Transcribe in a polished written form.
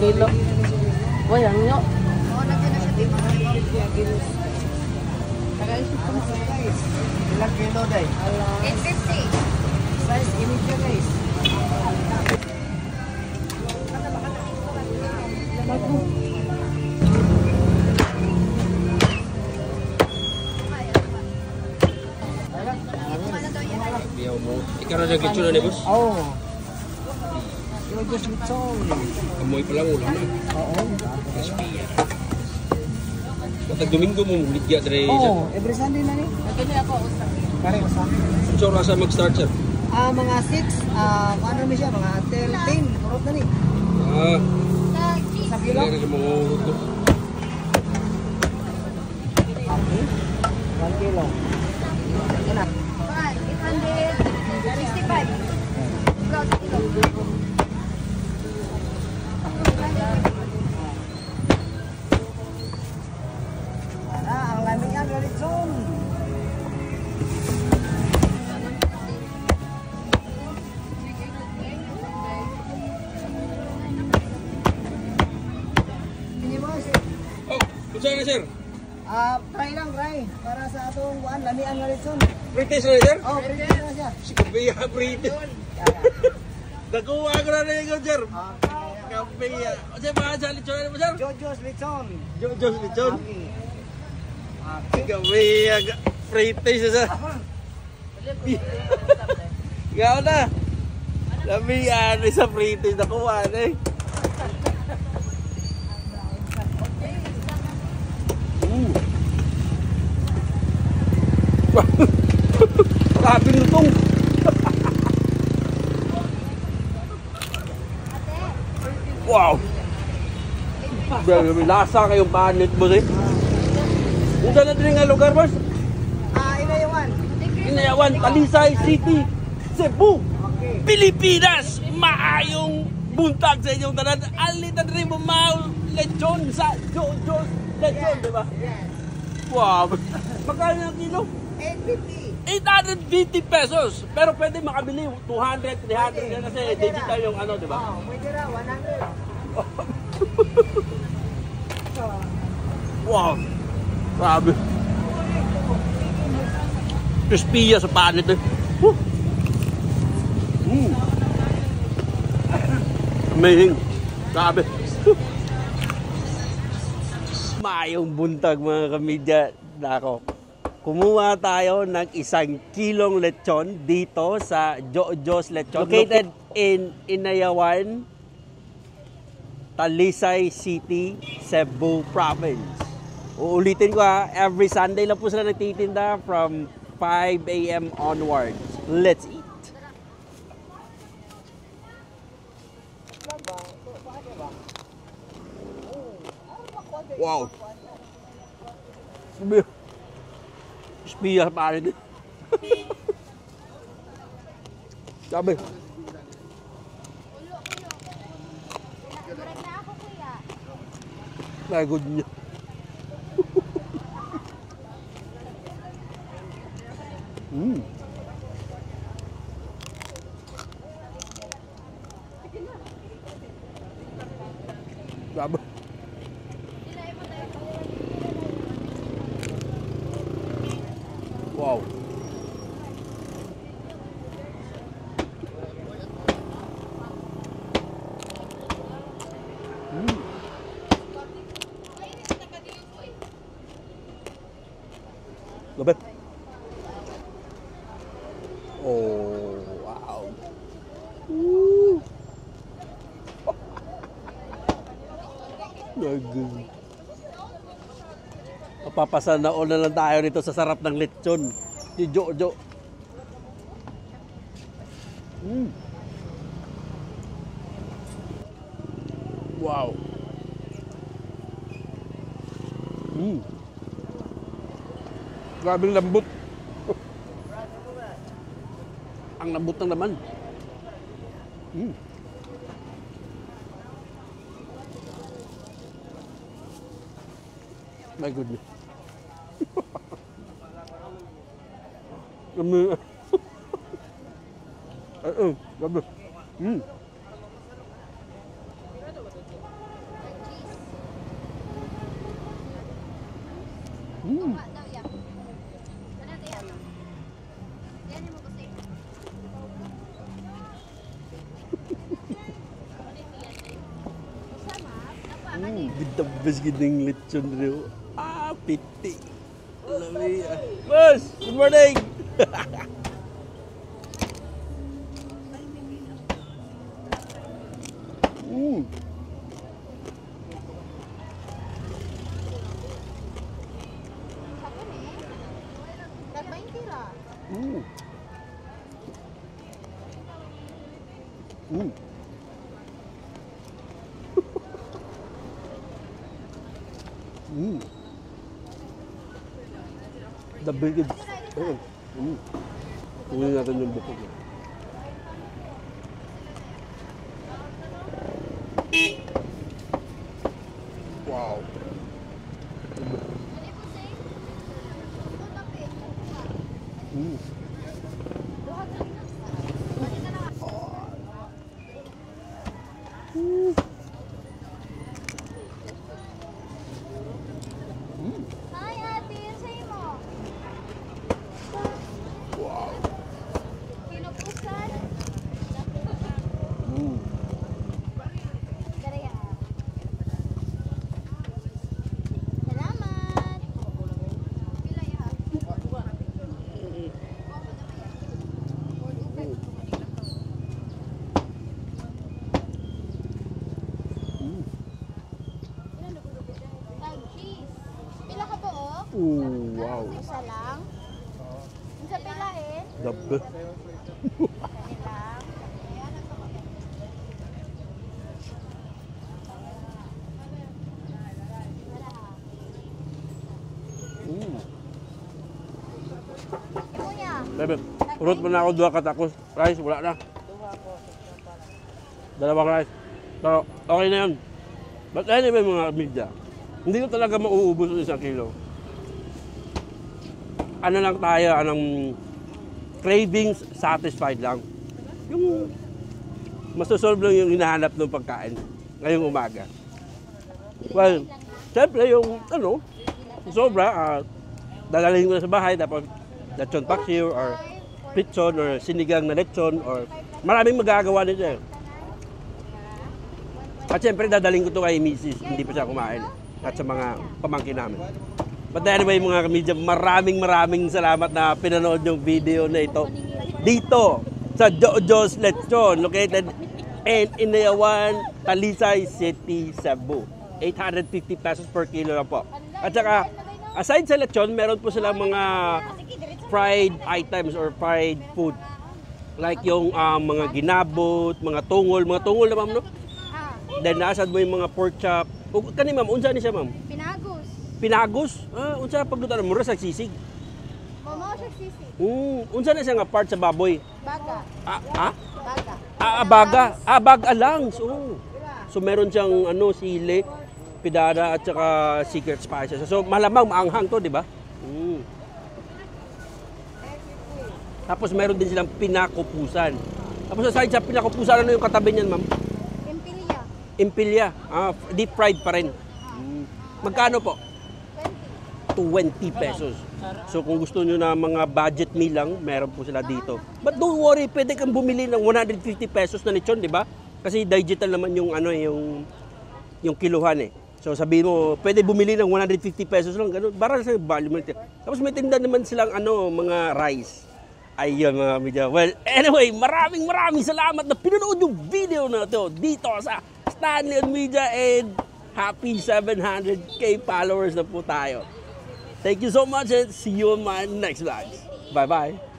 kilo. Uy, ang nyo. Oo, nandiyan na siya dito. Nag-isip ko na sa guys. Ilang kilo day? 850. Size imidya guys. Biyaw mo. Ikaw na nag-kitchen na ni boss? Oo. Yung just litson. Amoy pa lang ulam na. Oo. Matag Domingo mo ligya dre. Oo, every Sunday na ni. Ito niya ako usap. Pareho sa amin. So rasa mag-start sir? Mga 6, ano na siya, mga 10, kurot na ni. Sa kilo. Kaya rin mga urot ko. Okay. 1 kilo. Yan na. 865. Plus kilo. Ang lamig yan, Loritson. Sige boss. Oh, unsa na sir? Try lang, try. Para sa atong kuan, lamian Loritson. Pretest na sir? Oh, pwede na siya. Si Kabeya pretest. Nakuha ko na rin ikaw sir. Kabeya. Unsa ba sa lechon mo sir? Jojo's Lechon. Jojo's lechon. Okay. Si Kabeya pretest na sir. Ikaw na. Lamian sa pretest nakuha na eh. Sabi lutong. Wow. May lasa kayong panit mo eh. Kung saan natin nga lugar boss? Inayawan. Inayawan, Talisay City, Cebu, Okay. Pilipinas. Maayong buntag sa inyong tanan. Alitan rin mo mau lechon sa Jojo's Lechon, di ba? Yes. Wow. Magkano ang kilo? 850. 850 pesos. Pero pwede makabili 200, 300 yan kasi digital yung ano, di ba? Oh, pwede na, 100. Wow. Grabe. Crispy sa panit eh. Amazing. Grabe. Mayong buntag mga kamidya. Nako. Kumuha tayo ng 1 kilong lechon dito sa Jojo's Lechon. Located in Inayawan, Talisay City, Cebu Province. Uulitin ko every Sunday lang po sila nagtitinda from 5 AM onwards. Let's eat. Wow. Spiya pa rin. Sabi. Nagod niya. Sabi. Wow. Gabi. Oh, wow. Nagod. Papasana all na lang tayo nito sa sarap ng lechon. Si Jojo. Wow. Grabe lambot. Ang lambot ng laman. My goodness. Grabe. Tuma daw yan. Ano ito yan? Yan yung gusto yun. Sama? Napa? The best giding lechon rin. Piti. Lami. Boss, good morning! Ako ni. Nag-20 lang. Mm. Mm. Mm. The biggest. Oh. Mm. Tingnan natin yung bukog. Wow. Mm. Hi, ate. Sa'yo mo. Wow. Kinupusan. Mm. Daraya. Salamat. Pila ya? Mm. Tag cheese. Pila ka po, oh? Oh, wow. Isa lang. Ang sa pilain. The best. Kani lang. Ayan, ang kapatid. Mm. Imo niya. Bebe, urot mo na ako 2 katakos. Rice, wala na. 2 rice. Pero okay na yun. But anyway mga media, hindi ko talaga mauubos ng 1 kilo. Ano lang tayo, anong cravings satisfied lang. Yung masosolve lang yung hinahanap ng pagkain ngayong umaga. Well, siyempre yung ano, sobra, dadalhin ko na sa bahay, dapat lechon paksiw or pitson or sinigang na lechon or maraming magagawa nito eh. At siyempre dadalhin ko to kay Mrs. Hindi pa siya kumain at sa mga pamangkin namin. But anyway mga kamidya, maraming salamat na pinanood yung video na ito dito sa Jojo's Lechon located in Inayawan, Talisay City, Cebu. 850 pesos per kilo lang po. At saka aside sa lechon, meron po silang mga fried items or fried food. Like yung mga ginabot, mga tungol naman no? Then naasad mo yung mga pork chop. O kani ma'am, unsa ni siya ma'am? Pinagos. Pinagos? Unsa pagluto mo sa sisig? Momo siya sisi. Unsa na siya nga part sa baboy? Baga. Baga. Baga. Baga lang. So meron siyang sili, pidada at saka secret spices. So malamang maanghang to, di ba? Tapos meron din silang pinakupusan. Tapos aside sa pinakupusan, ano yung katabi niyan, ma'am? Impilya. Impilya. Deep fried pa rin. Magkano po? 20 pesos. So kung gusto nyo na mga budget meal lang, meron po sila dito. But don't worry, pwede kang bumili ng 150 pesos na lechon, di ba? Kasi digital naman yung yung kiluhan eh. So sabihin mo, pwede bumili ng 150 pesos lang, ganun. Para sa value mo. Tapos may tinda naman silang mga rice. Ayun mga media. Well, anyway, maraming salamat na pinanood yung video na to dito sa Stanley on Media and happy 700k followers na po tayo. Thank you so much and see you on my next vlog. Bye-bye.